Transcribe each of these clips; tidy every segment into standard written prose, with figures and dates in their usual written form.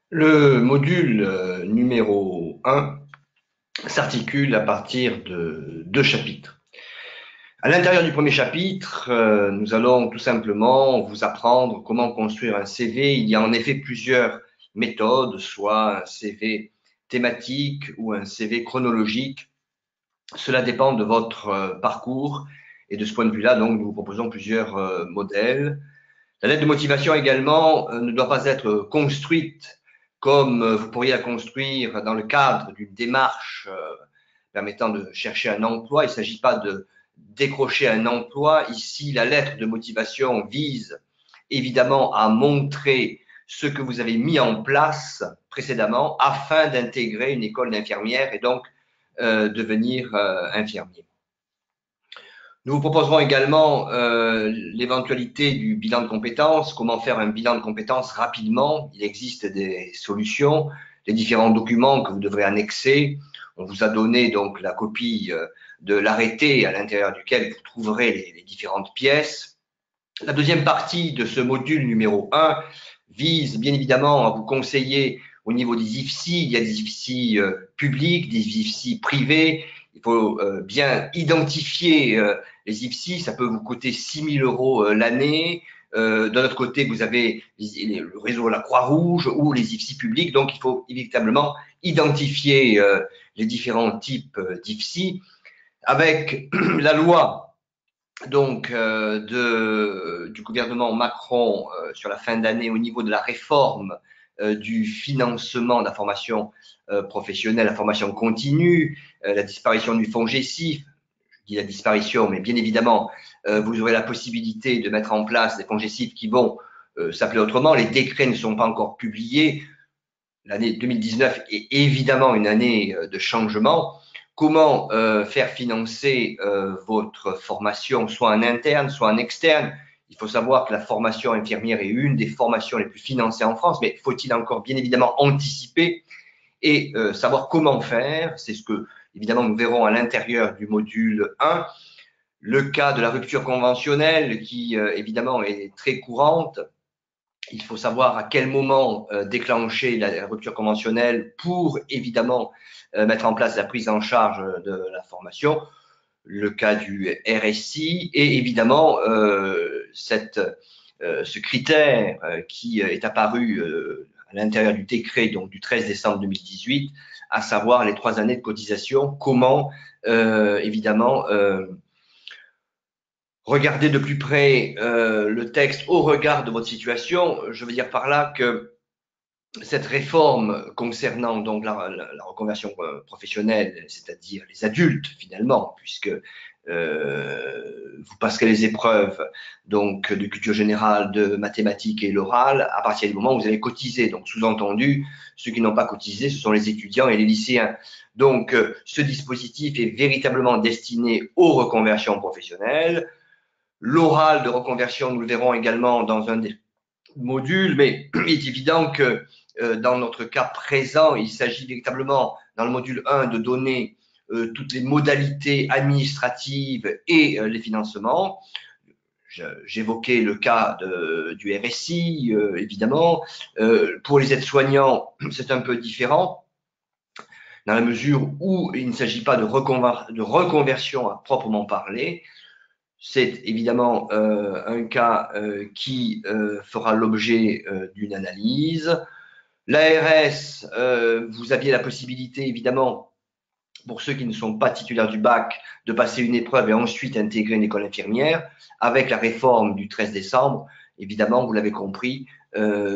Le module numéro 1 s'articule à partir de deux chapitres. À l'intérieur du premier chapitre, nous allons tout simplement vous apprendre comment construire un CV. Il y a en effet plusieurs méthodes, soit un CV thématique ou un CV chronologique. Cela dépend de votre parcours et de ce point de vue-là, donc, nous vous proposons plusieurs modèles. La lettre de motivation également ne doit pas être construite comme vous pourriez la construire dans le cadre d'une démarche permettant de chercher un emploi. Il ne s'agit pas de décrocher un emploi. Ici, la lettre de motivation vise évidemment à montrer ce que vous avez mis en place précédemment afin d'intégrer une école d'infirmière et donc devenir infirmier. Nous vous proposerons également l'éventualité du bilan de compétences, comment faire un bilan de compétences rapidement. Il existe des solutions, les différents documents que vous devrez annexer. On vous a donné donc la copie de l'arrêté à l'intérieur duquel vous trouverez les différentes pièces. La deuxième partie de ce module numéro 1 vise bien évidemment à vous conseiller au niveau des IFSI. Il y a des IFSI publics, des IFSI privés. Il faut bien identifier les IFSI. Ça peut vous coûter 6 000 € l'année. D'un autre côté, vous avez le réseau de la Croix-Rouge ou les IFSI publics. Donc, il faut inévitablement identifier les différents types d'IFSI. Avec la loi donc du gouvernement Macron sur la fin d'année au niveau de la réforme du financement de la formation professionnelle, la formation continue, la disparition du fonds GESIF, je dis la disparition, mais bien évidemment, vous aurez la possibilité de mettre en place des fonds GESIF qui vont s'appeler autrement. Les décrets ne sont pas encore publiés. L'année 2019 est évidemment une année de changement. Comment faire financer votre formation, soit en interne, soit en externe? Il faut savoir que la formation infirmière est une des formations les plus financées en France, mais faut-il encore bien évidemment anticiper et savoir comment faire? C'est ce que, évidemment, nous verrons à l'intérieur du module 1. Le cas de la rupture conventionnelle qui, évidemment, est très courante. Il faut savoir à quel moment déclencher la rupture conventionnelle pour évidemment mettre en place la prise en charge de la formation, le cas du RSI et évidemment ce critère qui est apparu à l'intérieur du décret donc du 13 décembre 2018, à savoir les 3 années de cotisation. Comment évidemment regardez de plus près le texte au regard de votre situation. Je veux dire par là que cette réforme concernant donc la reconversion professionnelle, c'est-à-dire les adultes finalement, puisque vous passerez les épreuves donc de culture générale, de mathématiques et l'oral à partir du moment où vous allez cotiser. Donc sous-entendu, ceux qui n'ont pas cotisé, ce sont les étudiants et les lycéens. Donc ce dispositif est véritablement destiné aux reconversions professionnelles. L'oral de reconversion, nous le verrons également dans un des modules, mais il est évident que dans notre cas présent, il s'agit véritablement, dans le module 1, de donner toutes les modalités administratives et les financements. J'évoquais le cas du RSI, évidemment. Pour les aides-soignants, c'est un peu différent, dans la mesure où il ne s'agit pas de reconversion à proprement parler. C'est évidemment un cas qui fera l'objet d'une analyse. L'ARS, vous aviez la possibilité, évidemment, pour ceux qui ne sont pas titulaires du bac, de passer une épreuve et ensuite intégrer une école infirmière. Avec la réforme du 13 décembre, évidemment, vous l'avez compris,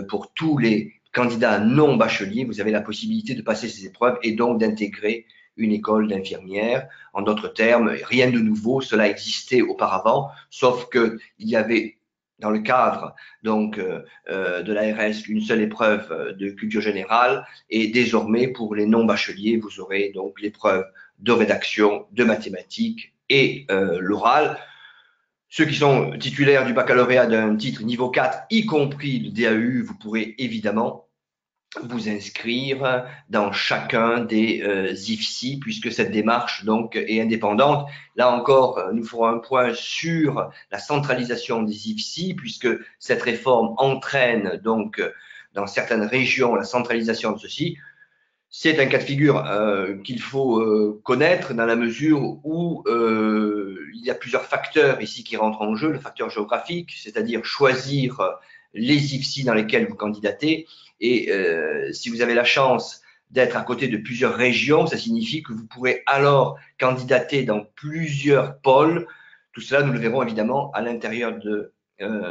pour tous les candidats non bacheliers, vous avez la possibilité de passer ces épreuves et donc d'intégrer une école d'infirmière. En d'autres termes, rien de nouveau, cela existait auparavant, sauf qu'il y avait dans le cadre donc de l'ARS une seule épreuve de culture générale et désormais pour les non bacheliers vous aurez donc l'épreuve de rédaction, de mathématiques et l'oral. Ceux qui sont titulaires du baccalauréat d'un titre niveau 4, y compris le DAU, vous pourrez évidemment vous inscrire dans chacun des IFSI puisque cette démarche donc est indépendante. Là encore, nous ferons un point sur la centralisation des IFSI puisque cette réforme entraîne donc dans certaines régions la centralisation de ceci, c'est un cas de figure qu'il faut connaître dans la mesure où il y a plusieurs facteurs ici qui rentrent en jeu. Le facteur géographique, c'est-à-dire choisir les IFSI dans lesquels vous candidatez. Et si vous avez la chance d'être à côté de plusieurs régions, ça signifie que vous pourrez alors candidater dans plusieurs pôles. Tout cela, nous le verrons évidemment à l'intérieur de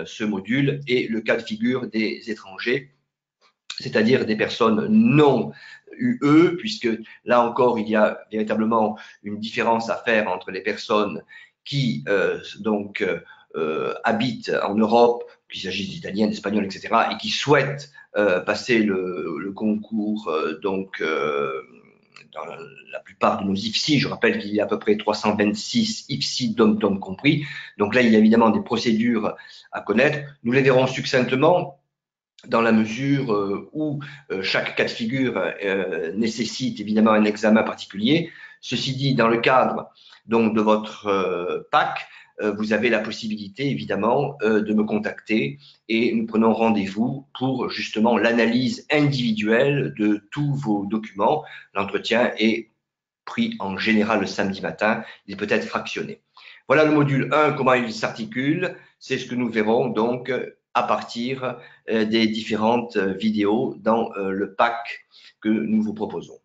ce module et le cas de figure des étrangers, c'est-à-dire des personnes non UE, puisque là encore, il y a véritablement une différence à faire entre les personnes qui habitent en Europe, qu'il s'agisse d'Italiens, d'Espagnols, etc., et qui souhaitent passer le concours dans la plupart de nos IFSI. Je rappelle qu'il y a à peu près 326 IFSI, dom-tom compris. Donc là, il y a évidemment des procédures à connaître. Nous les verrons succinctement dans la mesure où chaque cas de figure nécessite évidemment un examen particulier. Ceci dit, dans le cadre donc de votre PAC, vous avez la possibilité évidemment de me contacter et nous prenons rendez-vous pour justement l'analyse individuelle de tous vos documents. L'entretien est pris en général le samedi matin, il peut être fractionné. Voilà le module 1, comment il s'articule. C'est ce que nous verrons donc à partir des différentes vidéos dans le pack que nous vous proposons.